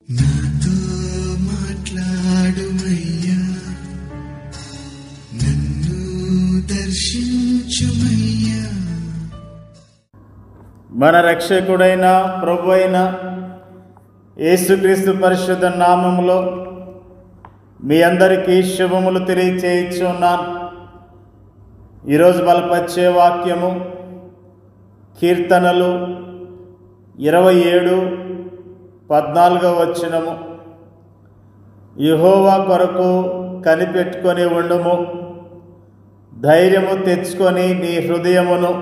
నాతో మాట్లాడుమయ్యా, నన్ను దర్శించుమయ్యా. మన రక్షకుడైన ప్రభు అయిన యేసుక్రీస్తు పరిశుద్ధ నామములో మీ అందరికీ శుభములు తెలియచేయుచున్నాను. ఈరోజు బలపరిచే వాక్యము కీర్తనలు 27:14 యెహోవా కొరకు కనిపెట్టుకొని ఉండుము, ధైర్యము తెచ్చుకొని నీ హృదయమును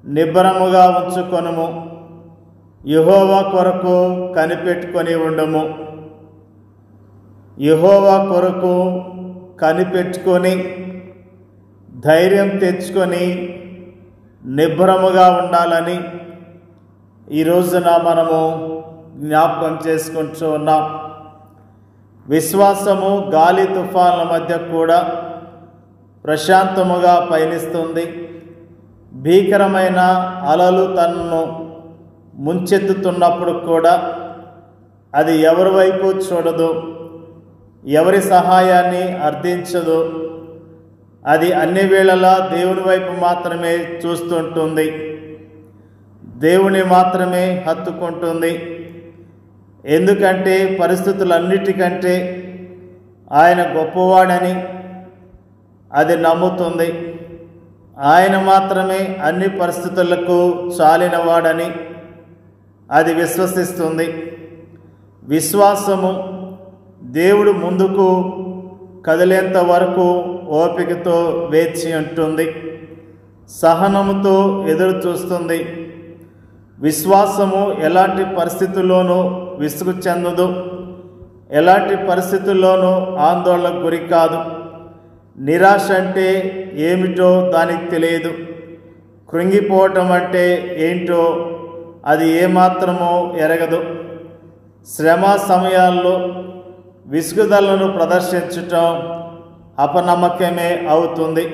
నిబ్బరముగా ఉంచుకొనుము. యెహోవా కొరకు కనిపెట్టుకొని ఉండుము. యెహోవా కొరకు కనిపెట్టుకొని ధైర్యం తెచ్చుకొని నిబ్బరముగా ఉండాలని ఈ రోజున మనము జ్ఞాపకం చేసుకుంటూ ఉన్నాం. విశ్వాసము గాలి తుఫాన్ల మధ్య కూడా ప్రశాంతముగా పయనిస్తుంది. భీకరమైన అలలు తనను ముంచెత్తుతున్నప్పుడు కూడా అది ఎవరి వైపు చూడదు, ఎవరి సహాయాన్ని అర్థించదు. అది అన్ని వేళలా దేవుని వైపు మాత్రమే చూస్తుంటుంది, దేవుని మాత్రమే హత్తుకుంటుంది. ఎందుకంటే పరిస్థితులన్నిటికంటే ఆయన గొప్పవాడని అది నమ్ముతుంది. ఆయన మాత్రమే అన్ని పరిస్థితులకు చాలినవాడని అది విశ్వసిస్తుంది. విశ్వాసము దేవుడు ముందుకు కదిలేంత వరకు ఓపికతో వేచి ఉంటుంది, సహనముతో ఎదురు చూస్తుంది. విశ్వాసము ఎలాంటి పరిస్థితుల్లోనూ విసుగు చెందదు, ఎలాంటి పరిస్థితుల్లోనూ ఆందోళనకు గురి కాదు. నిరాశ అంటే ఏమిటో దానికి తెలియదు, కృంగిపోవటం అంటే ఏంటో అది ఏమాత్రమో ఎరగదు. శ్రమ సమయాల్లో విసుగుదలను ప్రదర్శించటం అపనమ్మకమే అవుతుంది.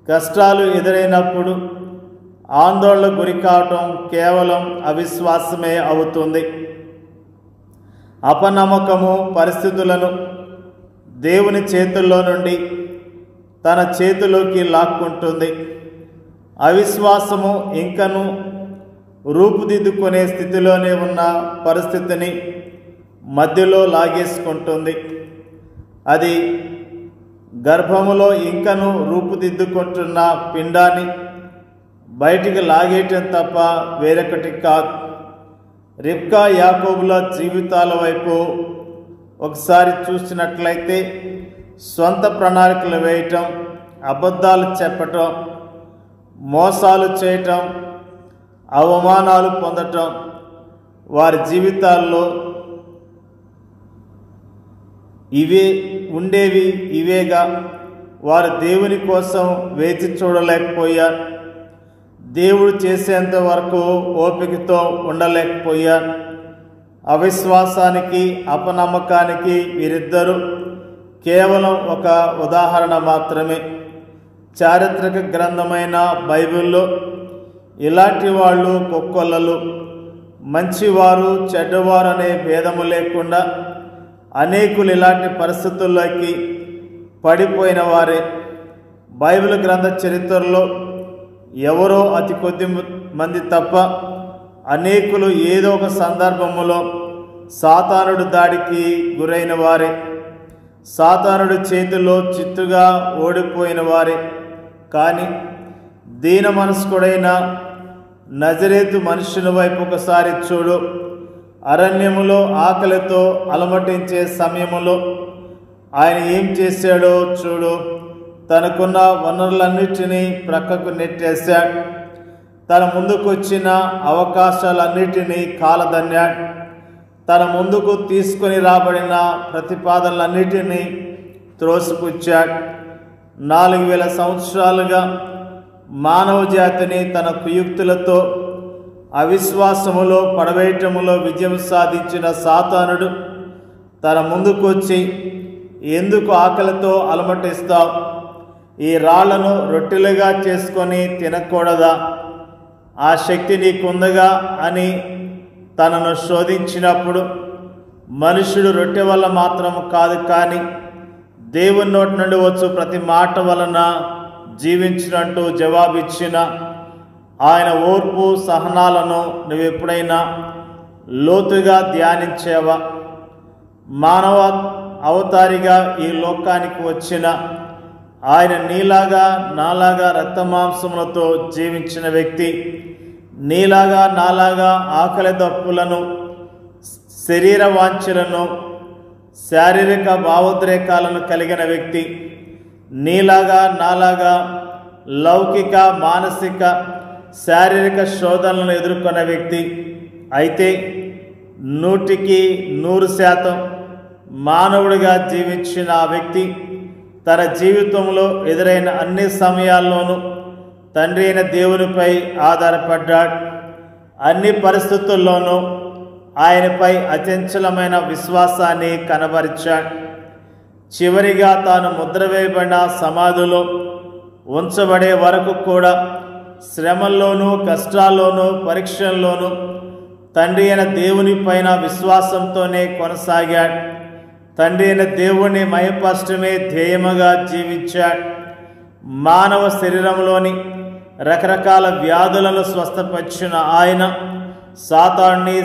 కష్టాలు ఎదురైనప్పుడు ఆందోళనకు గురి కావటం కేవలం అవిశ్వాసమే అవుతుంది. అపనమ్మకము పరిస్థితులను దేవుని చేతుల్లో నుండి తన చేతిలోకి లాక్కుంటుంది. అవిశ్వాసము ఇంకను రూపుదిద్దుకునే స్థితిలోనే ఉన్న పరిస్థితిని మధ్యలో లాగేసుకుంటుంది. అది గర్భములో ఇంకను రూపుదిద్దుకుంటున్న పిండాన్ని బయటికి లాగేయటం తప్ప వేరొకటి కాదు. రిబ్కా యాకోబుల జీవితాల వైపు ఒకసారి చూసినట్లయితే సొంత ప్రణాళికలు వేయటం, అబద్ధాలు చెప్పటం, మోసాలు చేయటం, అవమానాలు పొందటం వారి జీవితాల్లో ఇవేగా వారు దేవుని కోసం వేచి చూడలేకపోయారు. దేవుడు చేసేంత వరకు ఓపికతో ఉండలేకపోయారు. అవిశ్వాసానికి అపనమ్మకానికి వీరిద్దరూ కేవలం ఒక ఉదాహరణ మాత్రమే. చారిత్రక గ్రంథమైన బైబిల్లో ఇలాంటి వాళ్ళు కొక్కొల్లలు, మంచివారు చెడ్డవారు అనే భేదము లేకుండా అనేకులు ఇలాంటి పరిస్థితుల్లోకి పడిపోయిన వారే. బైబిల్ గ్రంథ చరిత్రలో ఎవరో అతి కొద్ది మంది తప్ప అనేకులు ఏదో ఒక సందర్భములో సాతానుడు దాడికి గురైన వారే, సాతానుడి చేతిలో చిత్తుగా ఓడిపోయిన వారే. కానీ దీన మనస్కుడైన నజరేతు మనుషుని వైపు ఒకసారి చూడు. అరణ్యములో ఆకలితో అలమటించే సమయములో ఆయన ఏం చేశాడో చూడు. తనకున్న వనరులన్నిటినీ ప్రక్కకు నెట్టేశాడు. తన ముందుకు వచ్చిన అవకాశాలన్నిటినీ కాలదన్నాడు. తన ముందుకు తీసుకొని రాబడిన ప్రతిపాదనలన్నిటినీ త్రోసిపుచ్చాడు. 4000 సంవత్సరాలుగా మానవ జాతిని తన కుయుక్తులతో అవిశ్వాసములో పడవేయటములో విజయం సాధించిన సాతానుడు తన ముందుకు వచ్చి, ఎందుకు ఆకలితో అలమటిస్తావు? ఈ రాళ్లను రొట్టెలుగా చేసుకొని తినకూడదా? ఆ శక్తి నీకుందగా అని తనను శోధించినప్పుడు మనుష్యుడు రొట్టె వల్ల మాత్రం కాదు, కానీ దేవుని నోటి నుండి వచ్చు ప్రతి మాట వలన జీవించినట్టు జవాబిచ్చిన ఆయన ఓర్పు సహనాలను నువ్వు ఎప్పుడైనా లోతుగా ధ్యానించావా? మానవ అవతారిగా ఈ లోకానికి వచ్చిన ఆయన నీలాగా నాలాగా రక్తమాంసములతో జీవించిన వ్యక్తి, నీలాగా నాలాగా ఆకలి దప్పులను, శరీర వాంఛలను, శారీరక భావోద్రేకాలను కలిగిన వ్యక్తి, నీలాగా నాలాగా లౌకిక మానసిక శారీరక శోధనలను ఎదుర్కొన్న వ్యక్తి. అయితే 100% మానవుడిగా జీవించిన ఆ వ్యక్తి తన జీవితంలో ఎదురైన అన్ని సమయాల్లోనూ తండ్రి అయిన దేవునిపై ఆధారపడ్డాడు. అన్ని పరిస్థితుల్లోనూ ఆయనపై అచంచలమైన విశ్వాసాన్ని కనబరిచాడు. చివరిగా తాను ముద్ర వేయబడిన సమాధిలో ఉంచబడే వరకు కూడా శ్రమల్లోనూ కష్టాల్లోనూ పరీక్షల్లోనూ తండ్రి అయిన దేవుని పైన విశ్వాసంతోనే కొనసాగాడు. తండ్రి అయిన దేవుని మహిమపరచడమే ధ్యేయముగా జీవించాడు. మానవ శరీరంలోని రకరకాల వ్యాధులను స్వస్థపరిచిన ఆయన సాతానుని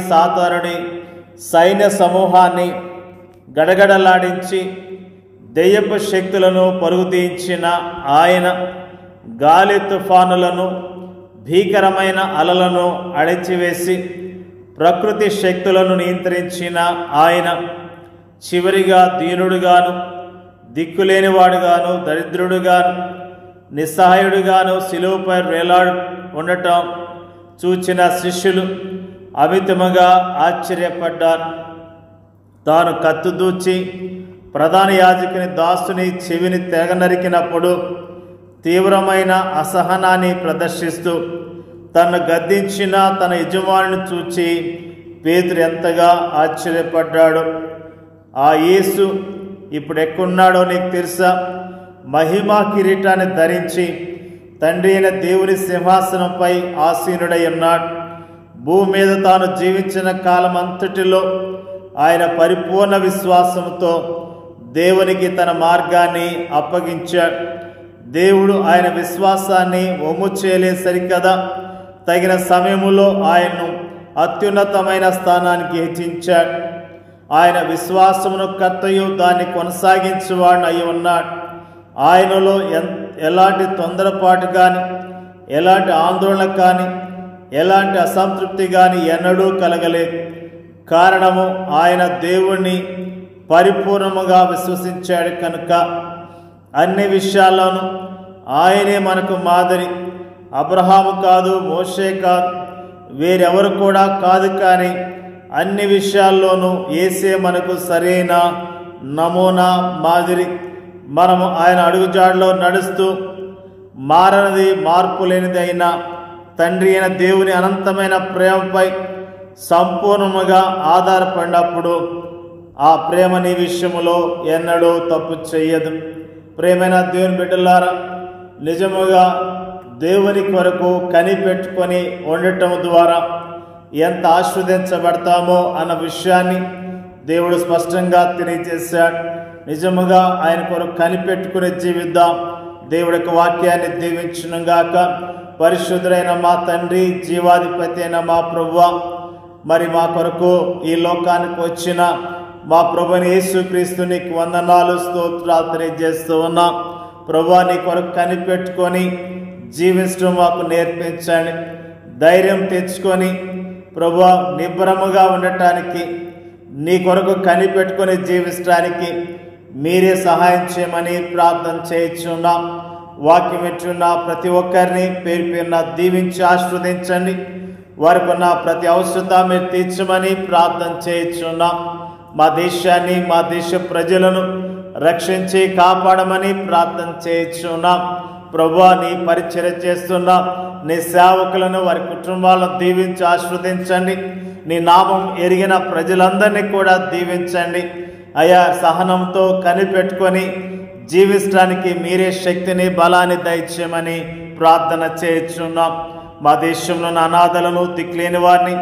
సైన్య సమూహాన్ని గడగడలాడించి దెయ్యపు శక్తులను పరుగుతీయించిన ఆయన గాలి తుఫానులను భీకరమైన అలలను అణిచివేసి ప్రకృతి శక్తులను నియంత్రించిన ఆయన చివరిగా దీనుడుగాను, దిక్కులేనివాడుగాను, దరిద్రుడుగాను, నిస్సహాయుడుగాను శిలువపై వేలాడు ఉండటం చూచిన శిష్యులు అమితముగా ఆశ్చర్యపడ్డారు. తాను కత్తుదూచి ప్రధాన యాజకుని దాసుని చెవిని తెగనరికినప్పుడు తీవ్రమైన అసహనాన్ని ప్రదర్శిస్తూ తను గద్దించిన తన యజమానిని చూచి పేతురు ఎంతగా ఆశ్చర్యపడ్డాడు. ఆ యేసు ఇప్పుడు ఎక్కడున్నాడో నీకు తెలుసా? మహిమా కిరీటాన్ని ధరించి తండ్రి అయిన దేవుని సింహాసనంపై ఆసీనుడై ఉన్నాడు. భూమి మీద తాను జీవించిన కాలం అంతటిలో ఆయన పరిపూర్ణ విశ్వాసంతో దేవునికి తన మార్గాన్ని అప్పగించాడు. దేవుడు ఆయన విశ్వాసాన్ని ఒమ్ము చేయలే సరికదా, తగిన సమయంలో ఆయన్ను అత్యున్నతమైన స్థానానికి హెచ్చించాడు. ఆయన విశ్వాసమును కర్తయు దాన్ని కొనసాగించేవాడు అయి ఉన్నాడు. ఆయనలో ఎలాంటి తొందరపాటు కానీ, ఎలాంటి ఆందోళన కానీ, ఎలాంటి అసంతృప్తి కానీ ఎన్నడూ కలగలేదు. కారణము ఆయన దేవుణ్ణి పరిపూర్ణముగా విశ్వసించాడు కనుక. అన్ని విషయాల్లోనూ ఆయనే మనకు మాదిరి. అబ్రహాము కాదు, మోషే కాదు, వేరెవరు కూడా కాదు, కానీ అన్ని విషయాల్లోనూ యేసే మనకు సరైన నమూనా, మాదిరి. మనము ఆయన అడుగుజాడలో నడుస్తూ మారనిది, మార్పు లేనిది అయిన తండ్రి అయిన దేవుని అనంతమైన ప్రేమపై సంపూర్ణముగా ఆధారపడినప్పుడు ఆ ప్రేమ నీ విషయములో ఎన్నడూ తప్పు చెయ్యదు. ప్రేమైన దేవుని బిడ్డలారా, నిజముగా దేవుని కొరకు కనిపెట్టుకొని ఉండటం ద్వారా ఎంత ఆస్వాదించబడతామో అన్న విషయాన్ని దేవుడు స్పష్టంగా తెలియజేశాడు. నిజముగా ఆయన కొరకు కనిపెట్టుకుని జీవిద్దాం. దేవుడి యొక్క వాక్యాన్ని దీవించునుగాక. పరిశుద్ధుడైన మా తండ్రి, జీవాధిపతి అయిన మా ప్రభువా, మరి మా కొరకు ఈ లోకానికి వచ్చిన మా ప్రభుని యేసుక్రీస్తు నీకు వందనాలు, స్తోత్రాలు తెలియజేస్తూ ఉన్నాం. ప్రభువా, నీ కొరకు కనిపెట్టుకొని జీవించడం మాకు నేర్పించండి. ధైర్యం తెచ్చుకొని ప్రభువా నిబ్బరముగా ఉండటానికి, నీ కొరకు కనిపెట్టుకొని జీవించడానికి మీరే సహాయం చేయమని ప్రార్థన చేయించున్నాం. వాక్యం ఇచ్చున్న ప్రతి ఒక్కరిని పేరు పేరున దీవించి ఆశీర్వదించండి. వారికి ఉన్న ప్రతి అవసరత మీరు తీర్చమని ప్రార్థన చేయించున్నాం. మా దేశాన్ని, మా దేశ ప్రజలను రక్షించి కాపాడమని ప్రార్థన చేయించున్నాం. ప్రభువా, నీ పరిచర్య చేస్తున్న నీ సేవకులను, వారి కుటుంబాలను దీవించి ఆశీర్వదించండి. నీ నామం ఎరిగిన ప్రజలందరినీ కూడా దీవించండి. అయా, సహనంతో కనిపెట్టుకొని జీవించడానికి మీరే శక్తిని, బలాన్ని దయచేయమని ప్రార్థన చేయించున్నాం. మా దేశంలో అనాథలను, దిక్కులేని వారిని,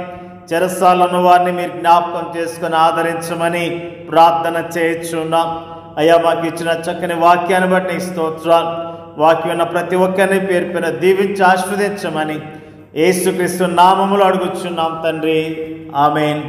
చెరసాలను వారిని మీరు జ్ఞాపకం చేసుకొని ఆదరించమని ప్రార్థన చేయుచున్నాం. అయ్యా, మాకు ఇచ్చిన చక్కని వాక్యాన్ని బట్టి నీకు స్తోత్రాలు. వాక్యం ఉన్న ప్రతి ఒక్కరిని పేరు పేరున దీవించి ఆశీర్వదించమని యేసుక్రీస్తు నామములో అడుగుచున్నాం తండ్రి. ఆమేన్.